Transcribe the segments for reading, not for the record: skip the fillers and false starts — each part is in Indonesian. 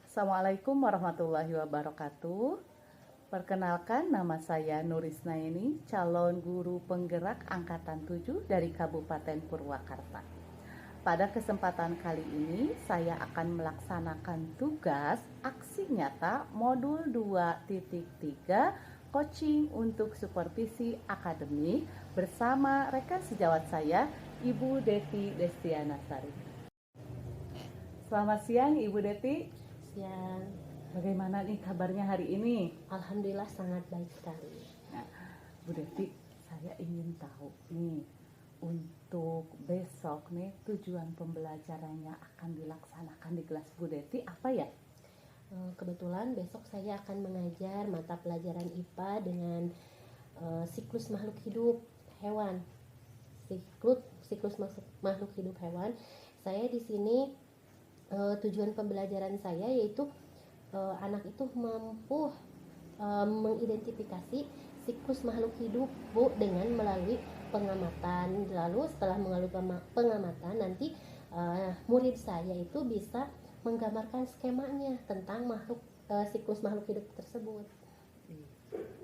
Assalamualaikum warahmatullahi wabarakatuh. Perkenalkan, nama saya Nurisnaini, calon guru penggerak angkatan 7 dari Kabupaten Purwakarta. Pada kesempatan kali ini saya akan melaksanakan tugas aksi nyata modul 2.3 coaching untuk supervisi akademik bersama rekan sejawat saya, Ibu Deti Destiana Sari. Selamat siang Ibu Deti. Siang. Bagaimana nih kabarnya hari ini? Alhamdulillah sangat baik sekali. Nah, Bu Deti, saya ingin tahu nih, untuk besok nih tujuan pembelajarannya akan dilaksanakan di kelas Bu Deti apa ya? Kebetulan besok saya akan mengajar mata pelajaran IPA dengan siklus makhluk hidup hewan. Siklus makhluk hidup hewan. Saya di sini tujuan pembelajaran saya yaitu anak itu mampu mengidentifikasi siklus makhluk hidup Bu dengan melalui pengamatan. Lalu setelah melalui pengamatan nanti murid saya itu bisa menggambarkan skemanya tentang siklus makhluk hidup tersebut.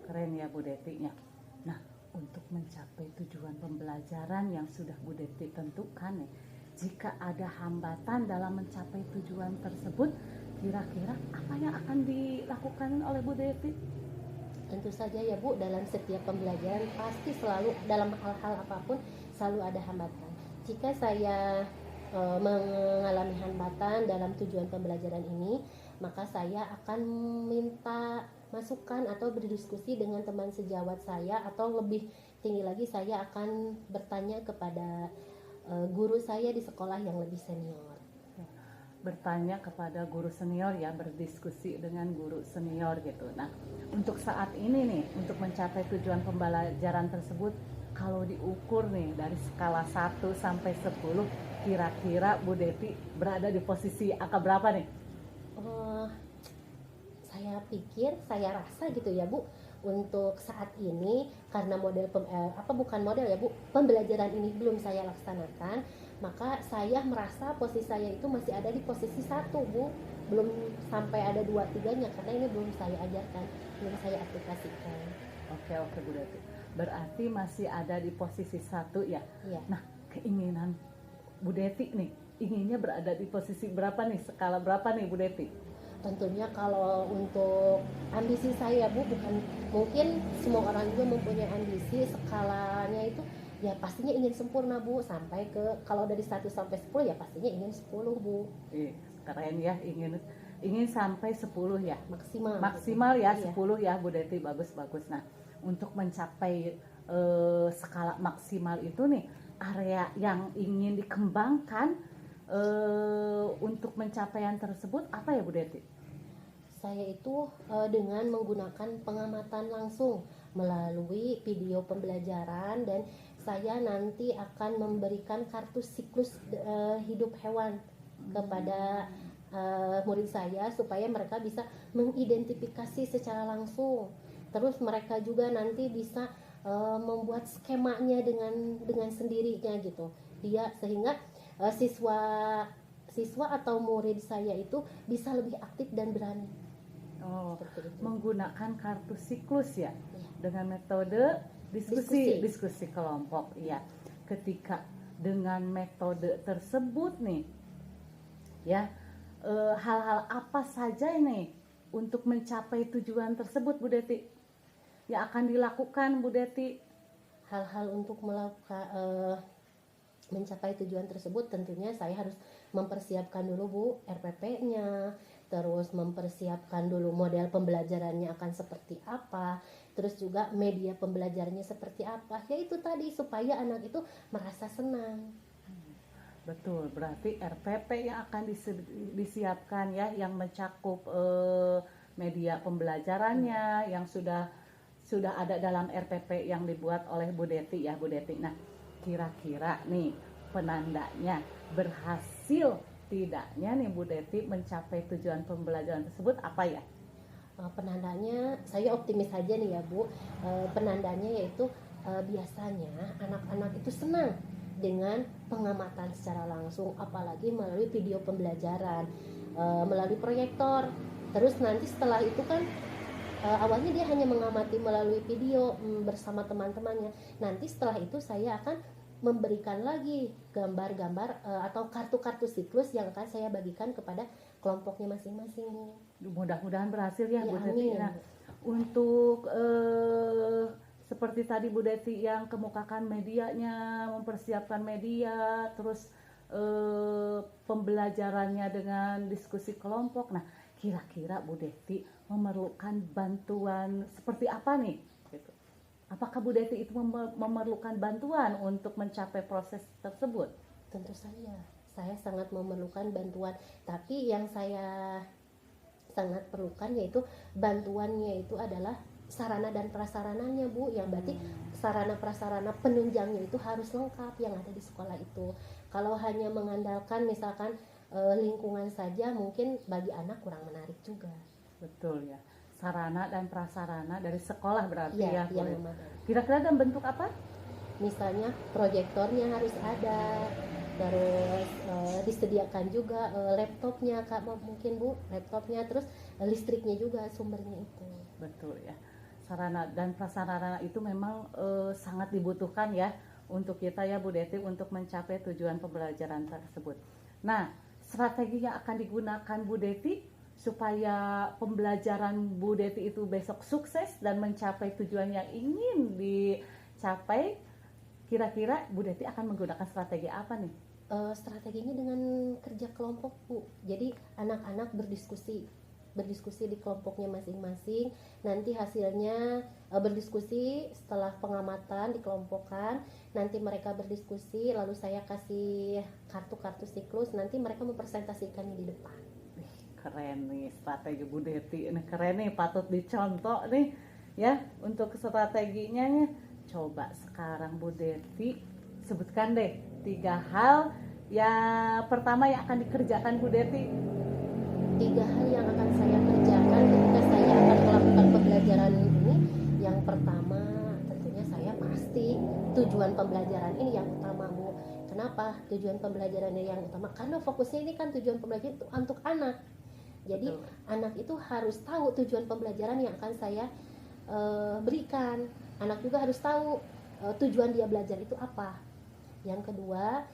Keren ya Bu Deti ya. Nah, untuk mencapai tujuan pembelajaran yang sudah Bu Deti tentukan nih, jika ada hambatan dalam mencapai tujuan tersebut, kira-kira apa yang akan dilakukan oleh Bu Deti? Tentu saja ya Bu, dalam setiap pembelajaran pasti selalu dalam hal-hal apapun selalu ada hambatan. Jika saya mengalami hambatan dalam tujuan pembelajaran ini, maka saya akan minta masukan atau berdiskusi dengan teman sejawat saya, atau lebih tinggi lagi saya akan bertanya kepada guru saya di sekolah yang lebih senior. Bertanya kepada guru senior ya, berdiskusi dengan guru senior gitu. Nah, untuk saat ini nih, untuk mencapai tujuan pembelajaran tersebut, kalau diukur nih dari skala 1 sampai 10, kira-kira Bu Deti berada di posisi angka berapa nih? Saya rasa gitu ya Bu, untuk saat ini karena pembelajaran ini belum saya laksanakan, maka saya merasa posisi saya itu masih ada di posisi 1 Bu, belum sampai ada 2-3-nya karena ini belum saya ajarkan, belum saya aplikasikan. Oke Bu Deti, berarti masih ada di posisi 1 ya? Iya. Nah, keinginan Bu Deti nih, inginnya berada di posisi berapa nih, skala berapa nih Bu Deti? Tentunya kalau untuk ambisi saya Bu, bukan, mungkin semua orang juga mempunyai ambisi, skalanya itu ya pastinya ingin sempurna Bu, sampai ke kalau dari 1 sampai 10 ya pastinya ingin 10 Bu. Keren ya, ingin sampai 10 ya, maksimal ya. Iya. 10 ya Bu Deti, bagus. Nah, untuk mencapai skala maksimal itu nih, area yang ingin dikembangkan untuk pencapaian tersebut apa ya Bu Deti? Saya itu dengan menggunakan pengamatan langsung melalui video pembelajaran, dan saya nanti akan memberikan kartu siklus hidup hewan kepada murid saya supaya mereka bisa mengidentifikasi secara langsung. Terus mereka juga nanti bisa membuat skemanya dengan sendirinya gitu. Sehingga siswa atau murid saya itu bisa lebih aktif dan berani. Menggunakan kartu siklus ya, dengan metode diskusi kelompok ya. Ketika dengan metode tersebut nih ya, hal-hal apa saja ini untuk mencapai tujuan tersebut Bu Deti yang akan dilakukan Bu Deti? Hal-hal untuk mencapai tujuan tersebut tentunya saya harus mempersiapkan dulu Bu RPP-nya, terus mempersiapkan dulu model pembelajarannya akan seperti apa, terus juga media pembelajarannya seperti apa, yaitu tadi supaya anak itu merasa senang. Betul, berarti RPP yang akan disiapkan ya, yang mencakup media pembelajarannya yang sudah ada dalam RPP yang dibuat oleh Bu Deti ya Bu Deti. Nah, kira-kira nih penandanya berhasil tidaknya nih Bu Deti mencapai tujuan pembelajaran tersebut apa ya? Penandanya saya optimis saja nih ya Bu. Penandanya yaitu biasanya anak-anak itu senang dengan pengamatan secara langsung, apalagi melalui video pembelajaran. melalui proyektor. Terus nanti setelah itu kan awalnya dia hanya mengamati melalui video bersama teman-temannya. Nanti setelah itu saya akan memberikan lagi gambar-gambar atau kartu-kartu siklus yang akan saya bagikan kepada kelompoknya masing-masing, Bu. Mudah-mudahan berhasil ya, Ya, Bu Deti. amin. Nah, untuk seperti tadi Bu Deti yang kemukakan medianya, mempersiapkan media, terus pembelajarannya dengan diskusi kelompok. Nah, kira-kira Bu Deti memerlukan bantuan seperti apa nih? Gitu. Apakah Bu Deti itu memerlukan bantuan untuk mencapai proses tersebut? Tentu saja, saya sangat memerlukan bantuan. Tapi yang saya sangat perlukan yaitu bantuannya itu adalah sarana dan prasarananya, Bu. Yang berarti sarana prasarana penunjangnya itu harus lengkap yang ada di sekolah itu. Kalau hanya mengandalkan misalkan lingkungan saja, mungkin bagi anak kurang menarik juga. Betul ya. Sarana dan prasarana dari sekolah berarti ya. Yang memadai. Kira-kira dalam bentuk apa? Misalnya proyektornya harus ada, terus disediakan juga laptopnya, Kak, mungkin Bu, laptopnya, terus listriknya juga sumbernya itu. Betul ya. Sarana dan prasarana itu memang sangat dibutuhkan ya untuk kita ya Bu Deti untuk mencapai tujuan pembelajaran tersebut. Nah, strategi yang akan digunakan Bu Deti supaya pembelajaran Bu Deti itu besok sukses dan mencapai tujuan yang ingin dicapai, kira-kira Bu Deti akan menggunakan strategi apa nih? Strateginya dengan kerja kelompok, Bu. Jadi anak-anak berdiskusi di kelompoknya masing-masing. Nanti hasilnya berdiskusi setelah pengamatan dikelompokkan. Nanti mereka berdiskusi, lalu saya kasih kartu-kartu siklus. Nanti mereka mempresentasikannya di depan. Keren nih strategi Bu Deti. Ini keren nih, patut dicontoh nih ya untuk strateginya nih. Coba sekarang Bu Deti sebutkan deh 3 hal yang pertama yang akan dikerjakan Bu Deti. 3 hal yang akan saya kerjakan ketika saya akan melakukan pembelajaran ini. Yang pertama, tentunya saya pasti tujuan pembelajaran ini yang utama, Bu. Kenapa tujuan pembelajarannya yang utama? Karena fokusnya ini kan tujuan pembelajaran itu untuk anak. Jadi anak itu harus tahu tujuan pembelajaran yang akan saya berikan. Anak juga harus tahu tujuan dia belajar itu apa. Yang kedua,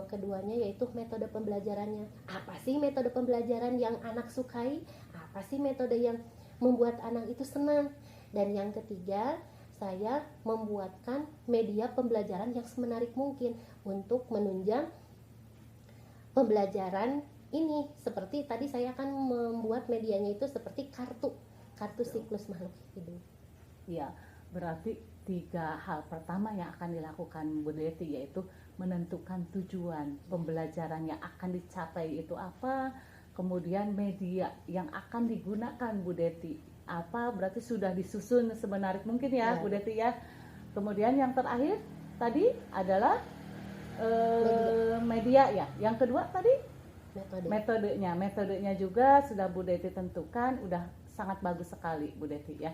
keduanya yaitu metode pembelajarannya. Apa sih metode pembelajaran yang anak sukai? Apa sih metode yang membuat anak itu senang? Dan yang ketiga, saya membuatkan media pembelajaran yang semenarik mungkin untuk menunjang pembelajaran ini. Seperti tadi saya akan membuat medianya itu seperti kartu siklus makhluk hidup. Ya, berarti 3 hal pertama yang akan dilakukan Bu Deti yaitu menentukan tujuan pembelajaran yang akan dicapai itu apa, kemudian media yang akan digunakan Bu Deti apa, berarti sudah disusun semenarik mungkin ya Bu Deti ya. Kemudian yang terakhir tadi adalah media ya. Yang kedua tadi metodenya juga sudah Bu Deti tentukan, udah sangat bagus sekali Bu Deti ya.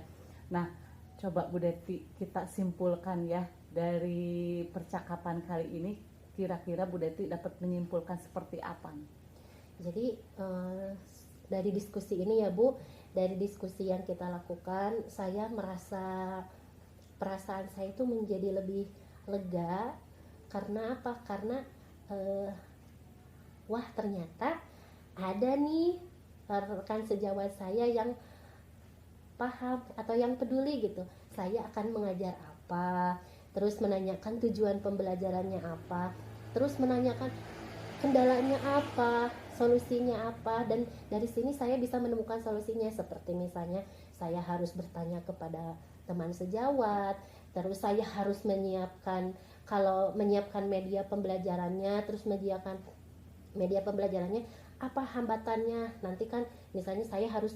Nah, coba Bu Deti kita simpulkan ya dari percakapan kali ini, kira-kira Bu Deti dapat menyimpulkan seperti apa nih? Jadi dari diskusi ini ya Bu, dari diskusi yang kita lakukan, saya merasa perasaan saya itu menjadi lebih lega. Karena apa? Karena wah ternyata ada nih rekan sejawat saya yang paham atau yang peduli gitu. Saya akan mengajar apa, terus menanyakan tujuan pembelajarannya apa, terus menanyakan kendalanya apa, solusinya apa, dan dari sini saya bisa menemukan solusinya. Seperti misalnya saya harus bertanya kepada teman sejawat, terus saya harus menyiapkan media pembelajarannya, terus menyediakan media pembelajarannya apa hambatannya. Nanti kan misalnya saya harus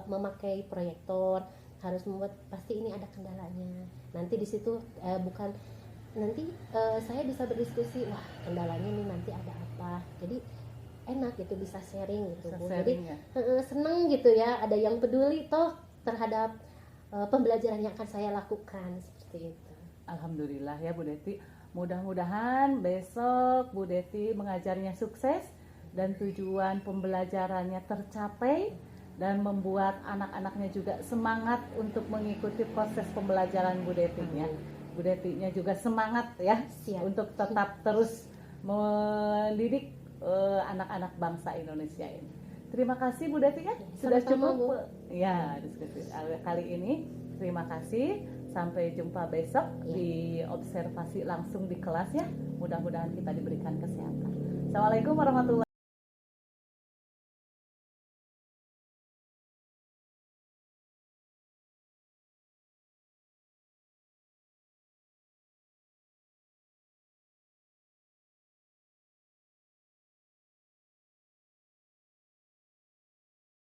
memakai proyektor, harus membuat, pasti ini ada kendalanya. Nanti di situ saya bisa berdiskusi, wah kendalanya ini nanti ada apa. Jadi enak gitu, bisa sharing gitu, Bu. Jadi ya? Seneng gitu ya, ada yang peduli toh terhadap pembelajaran yang akan saya lakukan, seperti itu. Alhamdulillah ya Bu Deti. Mudah-mudahan besok Bu Deti mengajarnya sukses dan tujuan pembelajarannya tercapai dan membuat anak-anaknya juga semangat untuk mengikuti proses pembelajaran Bu Detinya. Bu Detinya juga semangat ya Siap. untuk tetap terus mendidik anak-anak bangsa Indonesia ini. Terima kasih Bu Deti ya, sudah Sama-sama, cukup Bu. ya diskusi kali ini. Terima kasih. Sampai jumpa besok Ya. di observasi langsung di kelas ya. Mudah-mudahan kita diberikan kesehatan. Assalamualaikum warahmatullahi